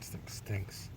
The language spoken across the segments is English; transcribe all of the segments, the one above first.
This thing stinks.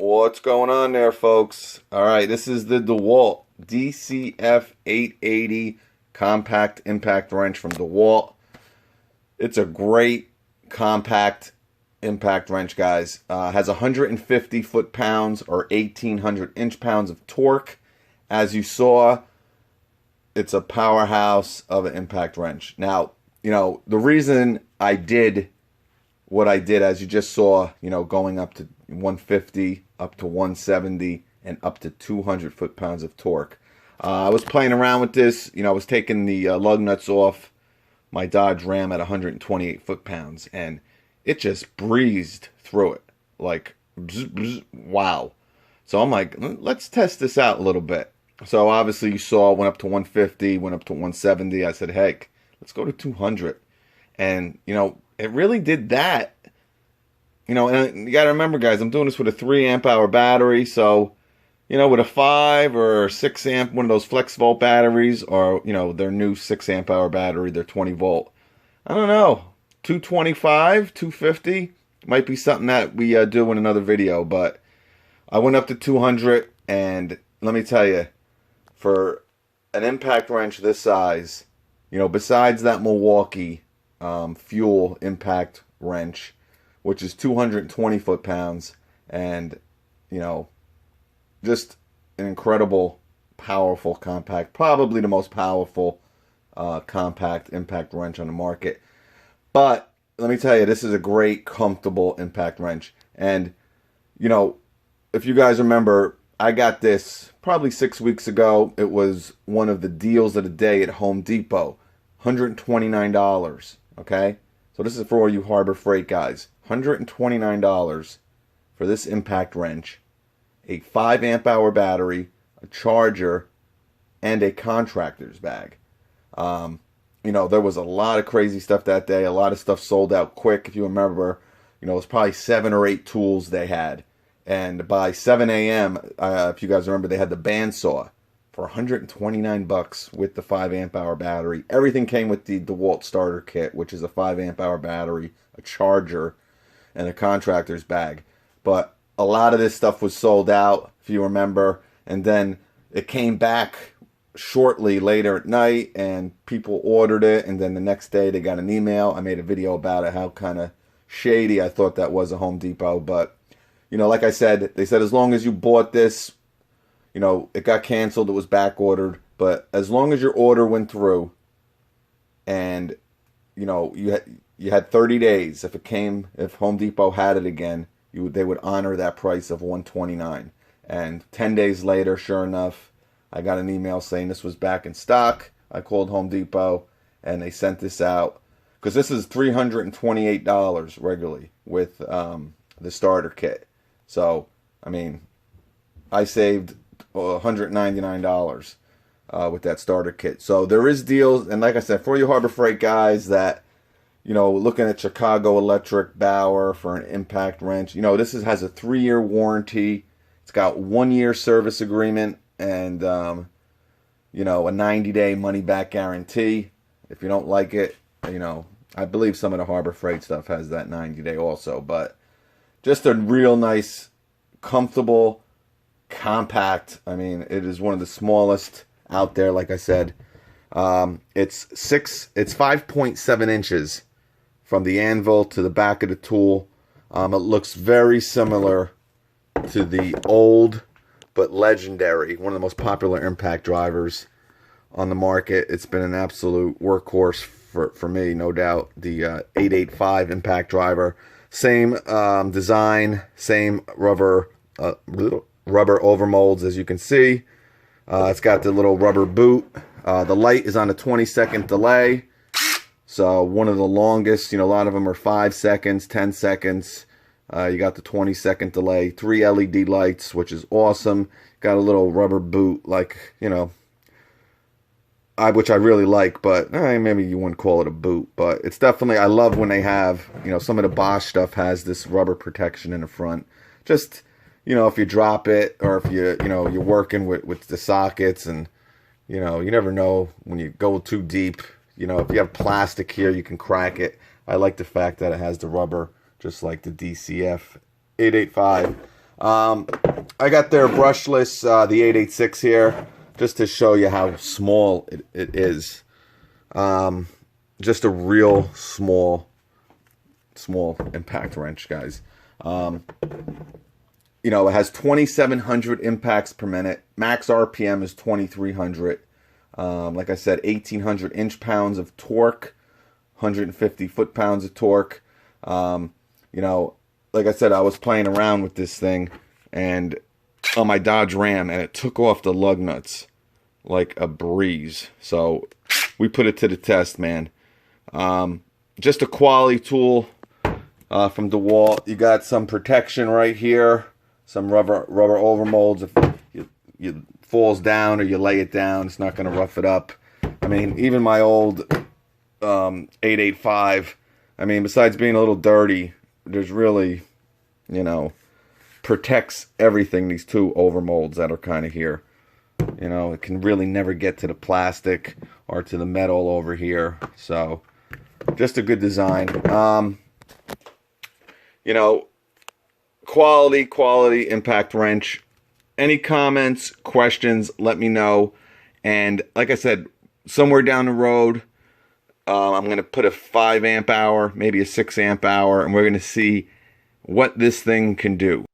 What's going on there, folks? Alright, this is the Dewalt DCF880 compact impact wrench from Dewalt. It's a great compact impact wrench, guys. Has 150 foot-pounds or 1,800 inch-pounds of torque. As you saw, it's a powerhouse of an impact wrench. Now, the reason I did what I did, as you just saw, going up to 150, up to 170, and up to 200 foot-pounds of torque. I was playing around with this. I was taking the lug nuts off my Dodge Ram at 128 foot-pounds, and it just breezed through it. Like, bzz, bzz, wow. So I'm like, let's test this out a little bit. So obviously you saw, went up to 150, went up to 170. I said, hey, let's go to 200. And, it really did that. And you got to remember, guys, I'm doing this with a 3 amp hour battery. So, with a 5 or 6 amp, one of those flex volt batteries, or, their new 6 amp hour battery, their 20 volt. I don't know, 225, 250 might be something that we do in another video. But I went up to 200, and let me tell you, for an impact wrench this size, besides that Milwaukee fuel impact wrench, which is 220 foot-pounds, and, just an incredible, powerful compact, probably the most powerful compact impact wrench on the market. But let me tell you, this is a great, comfortable impact wrench. And, if you guys remember, I got this probably 6 weeks ago. It was one of the deals of the day at Home Depot, $129, okay? So this is for all you Harbor Freight guys. $129 for this impact wrench, a 5 amp hour battery, a charger, and a contractor's bag. You know, there was a lot of crazy stuff that day. A lot of stuff sold out quick. If you remember, you know, it was probably 7 or 8 tools they had. And by 7 a.m., if you guys remember, they had the bandsaw for $129 with the 5 amp hour battery. Everything came with the DeWalt starter kit, which is a 5 amp hour battery, a charger, and a contractor's bag. But a lot of this stuff was sold out, if you remember. And then it came back shortly later at night, and people ordered it, and then the next day they got an email. I made a video about it, how kind of shady I thought that was a Home Depot. But, you know, like I said, they said as long as you bought this, you know, it got canceled, it was back ordered, but as long as your order went through, and, you know, you had 30 days. If Home Depot had it again, they would honor that price of $129. And 10 days later, sure enough, I got an email saying this was back in stock. I called Home Depot, and they sent this out. Because this is $328 regularly with the starter kit. So, I mean, I saved $199 with that starter kit. So there is deals. And like I said, for you Harbor Freight guys that, you know, looking at Chicago Electric, Bauer for an impact wrench, you know, this has a 3-year warranty. It's got 1-year service agreement, and you know, a 90-day money-back guarantee. If you don't like it, you know, I believe some of the Harbor Freight stuff has that 90-day also. But just a real nice, comfortable, compact. I mean, it is one of the smallest out there. Like I said, it's 5.7 inches from the anvil to the back of the tool. It looks very similar to the old but legendary, one of the most popular impact drivers on the market. It's been an absolute workhorse for me, no doubt. The 885 impact driver, same design, same rubber overmolds, as you can see. It's got the little rubber boot. The light is on a 20-second delay, so one of the longest. You know, a lot of them are 5 seconds, 10 seconds. You got the 20-second delay, 3 LED lights, which is awesome. Got a little rubber boot, like, you know, which I really like, but maybe you wouldn't call it a boot. But it's definitely, I love when they have, you know, some of the Bosch stuff has this rubber protection in the front. Just, you know, if you drop it, or if you know, you're working with the sockets, and, you know, you never know when you go too deep. You know, if you have plastic here, you can crack it. I like the fact that it has the rubber, just like the DCF880. I got their brushless, the 886 here, just to show you how small it is. Just a real small impact wrench, guys. You know, it has 2,700 impacts per minute. Max RPM is 2,300. Like I said, 1,800 inch-pounds of torque, 150 foot-pounds of torque. You know, like I said, I was playing around with this thing and on my Dodge Ram, and it took off the lug nuts like a breeze. So we put it to the test, man. Just a quality tool from DeWalt. You got some protection right here, some rubber overmolds. If you falls down or you lay it down, it's not going to rough it up. I mean, even my old 885, I mean, besides being a little dirty, there's really, you know, protects everything, these 2 overmolds that are kind of here. You know, it can really never get to the plastic or to the metal over here. So, just a good design. You know, quality impact wrench. Any comments, questions, let me know. And like I said, somewhere down the road, I'm going to put a 5 amp hour, maybe a 6 amp hour, and we're going to see what this thing can do.